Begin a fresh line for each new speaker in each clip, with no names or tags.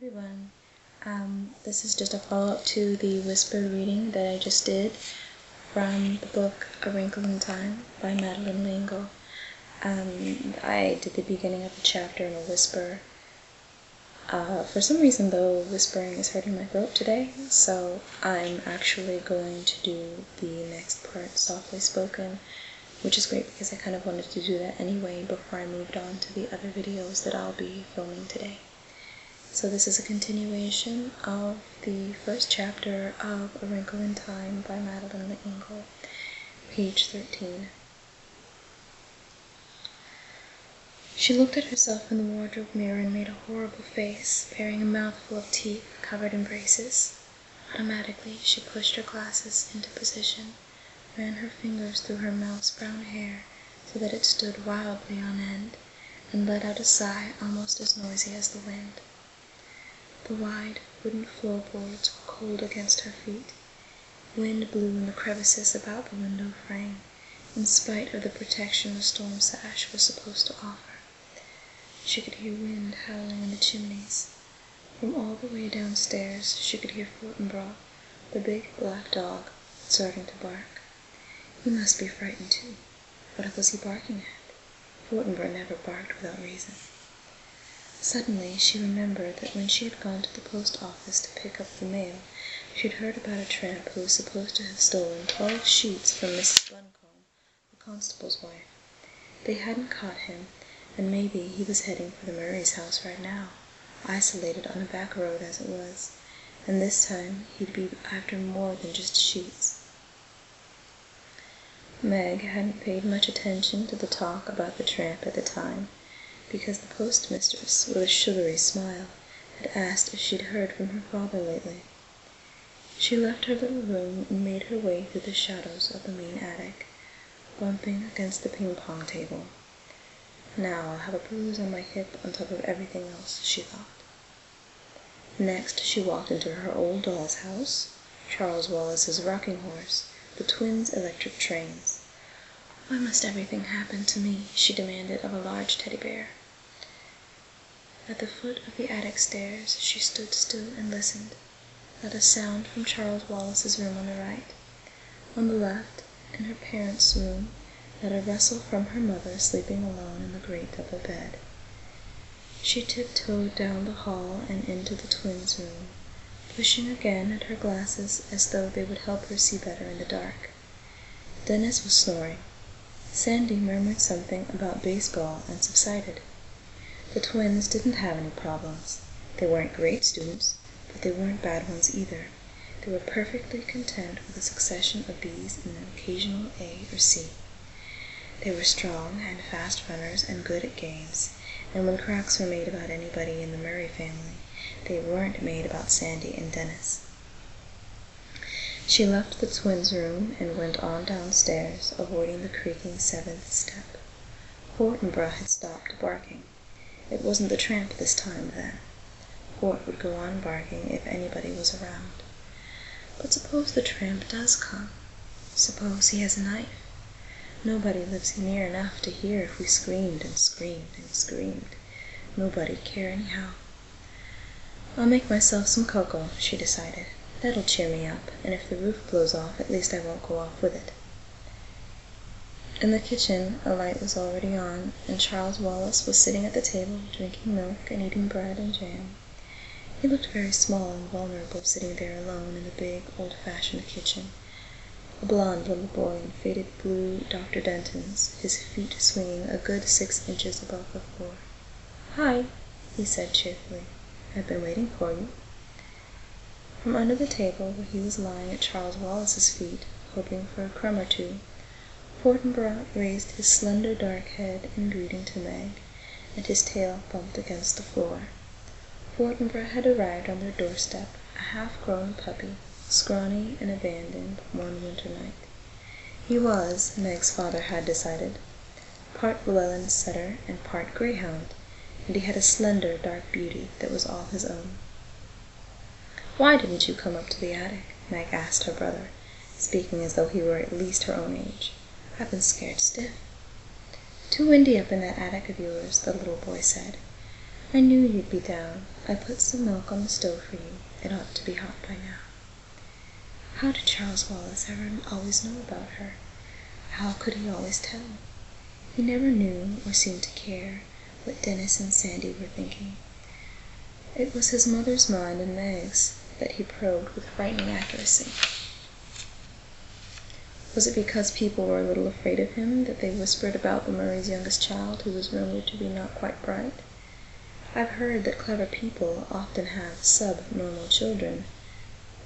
everyone. This is just a follow-up to the whispered reading that I just did from the book A Wrinkle in Time by Wrinkle. I did the beginning of the chapter in a whisper. For some reason though, whispering is hurting my throat today, so I'm actually going to do the next part softly spoken, which is great because I kind of wanted to do that anyway before I moved on to the other videos that I'll be filming today. So this is a continuation of the first chapter of A Wrinkle in Time by Wrinkle, page 13. She looked at herself in the wardrobe mirror and made a horrible face, bearing a mouthful of teeth covered in braces. Automatically, she pushed her glasses into position, ran her fingers through her mouse brown hair so that it stood wildly on end, and let out a sigh almost as noisy as the wind. The wide wooden floorboards were cold against her feet. Wind blew in the crevices about the window frame, in spite of the protection the storm sash was supposed to offer. She could hear wind howling in the chimneys. From all the way downstairs she could hear Fortinbras, the big black dog, starting to bark. He must be frightened too. What was he barking at? Fortinbras never barked without reason. Suddenly she remembered that when she had gone to the post office to pick up the mail, she had heard about a tramp who was supposed to have stolen 12 sheets from Mrs. Buncombe, the constable's wife. They hadn't caught him, and maybe he was heading for the Murray's house right now, isolated on a back road as it was, and this time he'd be after more than just sheets. Meg hadn't paid much attention to the talk about the tramp at the time, because the postmistress, with a sugary smile, had asked if she'd heard from her father lately. She left her little room and made her way through the shadows of the main attic, bumping against the ping-pong table. Now I'll have a bruise on my hip on top of everything else, she thought. Next she walked into her old doll's house, Charles Wallace's rocking horse, the twins' electric trains. Why must everything happen to me? She demanded of a large teddy bear. At the foot of the attic stairs she stood still and listened. Not a sound from Charles Wallace's room on the right. On the left, in her parents' room, not a rustle from her mother sleeping alone in the great double bed. She tiptoed down the hall and into the twins' room, pushing again at her glasses as though they would help her see better in the dark. Dennis was snoring. Sandy murmured something about baseball and subsided. The twins didn't have any problems. They weren't great students, but they weren't bad ones either. They were perfectly content with a succession of B's and an occasional A or C. They were strong and fast runners and good at games, and when cracks were made about anybody in the Murray family, they weren't made about Sandy and Dennis. She left the twins' room and went on downstairs, avoiding the creaking 7th step. Fortinbras had stopped barking. It wasn't the tramp this time, then. Fort would go on barking if anybody was around. But suppose the tramp does come? Suppose he has a knife? Nobody lives near enough to hear if we screamed and screamed and screamed. Nobody'd care anyhow. I'll make myself some cocoa, she decided. That'll cheer me up, and if the roof blows off, at least I won't go off with it. In the kitchen, a light was already on, and Charles Wallace was sitting at the table, drinking milk and eating bread and jam. He looked very small and vulnerable sitting there alone in the big, old-fashioned kitchen. A blond little boy in faded blue Dr. Denton's, his feet swinging a good 6 inches above the floor. "Hi," he said cheerfully. "I've been waiting for you." From under the table where he was lying at Charles Wallace's feet, hoping for a crumb or two, Fortinbras raised his slender dark head in greeting to Meg, and his tail bumped against the floor. Fortinbras had arrived on their doorstep, a half-grown puppy, scrawny and abandoned one winter night. He was, Meg's father had decided, part Llewellyn setter and part greyhound, and he had a slender dark beauty that was all his own. "Why didn't you come up to the attic?" Meg asked her brother, speaking as though he were at least her own age. "I've been scared stiff." "Too windy up in that attic of yours," the little boy said. "I knew you'd be down. I put some milk on the stove for you. It ought to be hot by now. How did Charles Wallace ever always know about her? How could he always tell? He never knew or seemed to care what Dennis and Sandy were thinking. It was his mother's mind and Meg's that he probed with frightening accuracy. Was it because people were a little afraid of him that they whispered about the Murray's youngest child, who was rumored to be not quite bright? I've heard that clever people often have sub-normal children,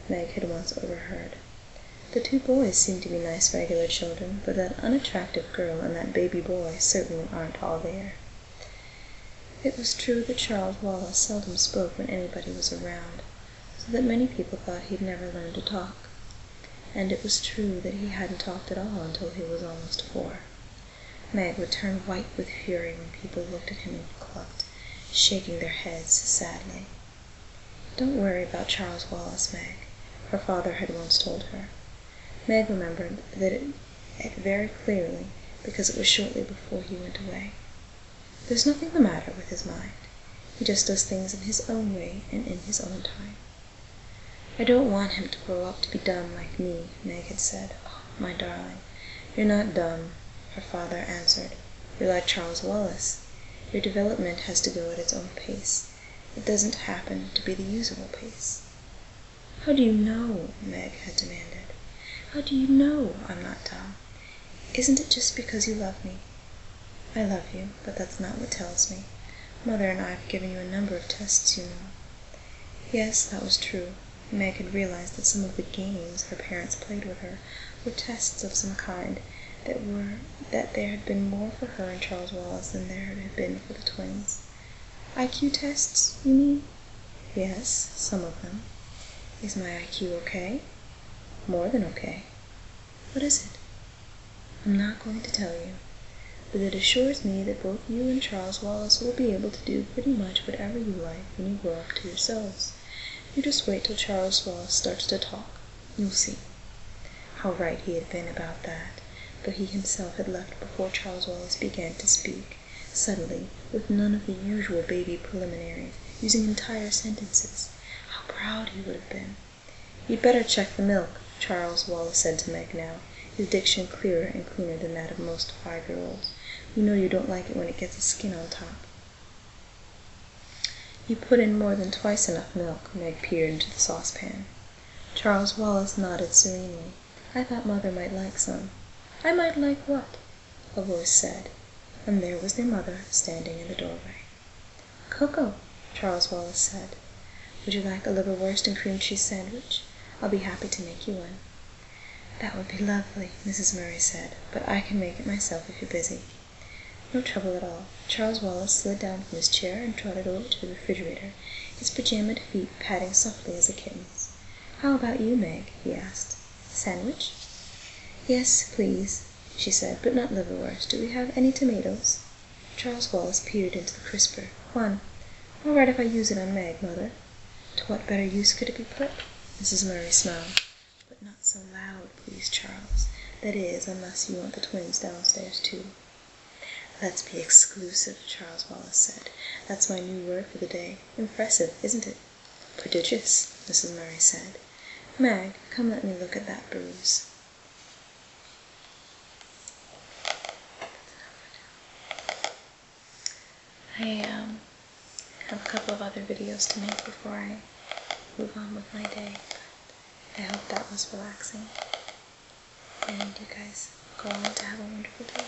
Meg had once overheard. The two boys seem to be nice regular children, but that unattractive girl and that baby boy certainly aren't all there. It was true that Charles Wallace seldom spoke when anybody was around, so that many people thought he'd never learn to talk. And it was true that he hadn't talked at all until he was almost 4. Meg would turn white with fury when people looked at him and clucked, shaking their heads sadly. "Don't worry about Charles Wallace, Meg," her father had once told her. Meg remembered it very clearly because it was shortly before he went away. "There's nothing the matter with his mind. He just does things in his own way and in his own time." "I don't want him to grow up to be dumb like me," Meg had said. "Oh, my darling, you're not dumb," her father answered. "You're like Charles Wallace. Your development has to go at its own pace. It doesn't happen to be the usual pace." "How do you know?" Meg had demanded. "How do you know I'm not dumb? Isn't it just because you love me?" "I love you, but that's not what tells me. Mother and I have given you a number of tests, you know." Yes, that was true. Meg had realized that some of the games her parents played with her were tests of some kind, that there had been more for her and Charles Wallace than there had been for the twins. "IQ tests, you mean?" "Yes, some of them." "Is my IQ okay?" "More than okay." "What is it?" "I'm not going to tell you, but it assures me that both you and Charles Wallace will be able to do pretty much whatever you like when you grow up to yourselves. You just wait till Charles Wallace starts to talk. You'll see." How right he had been about that, though he himself had left before Charles Wallace began to speak, suddenly, with none of the usual baby preliminaries, using entire sentences. How proud he would have been. "You'd better check the milk," Charles Wallace said to Meg now, his diction clearer and cleaner than that of most 5-year-olds. "You know you don't like it when it gets a skin on top." "You put in more than twice enough milk." Meg peered into the saucepan. Charles Wallace nodded serenely. "I thought Mother might like some." "I might like what?" a voice said, and there was their mother standing in the doorway. "Cocoa," Charles Wallace said. "Would you like a liverwurst and cream cheese sandwich? I'll be happy to make you one." "That would be lovely," Mrs. Murray said, "but I can make it myself if you're busy." No trouble at all. Charles Wallace slid down from his chair and trotted over to the refrigerator, his pajamaed feet patting softly as a kitten's. "How about you, Meg?" he asked. "Sandwich?" "Yes, please," she said, "but not liverwurst. Do we have any tomatoes?" Charles Wallace peered into the crisper. "One. All right if I use it on Meg, Mother." "To what better use could it be put?" Mrs. Murray smiled. "But not so loud, please, Charles. That is, unless you want the twins downstairs, too." "Let's be exclusive," Charles Wallace said. "That's my new word for the day. Impressive, isn't it?" "Prodigious," Mrs. Murray said. "Meg, come let me look at that bruise." I have a couple of other videos to make before I move on with my day, but I hope that was relaxing. And you guys go on to have a wonderful day.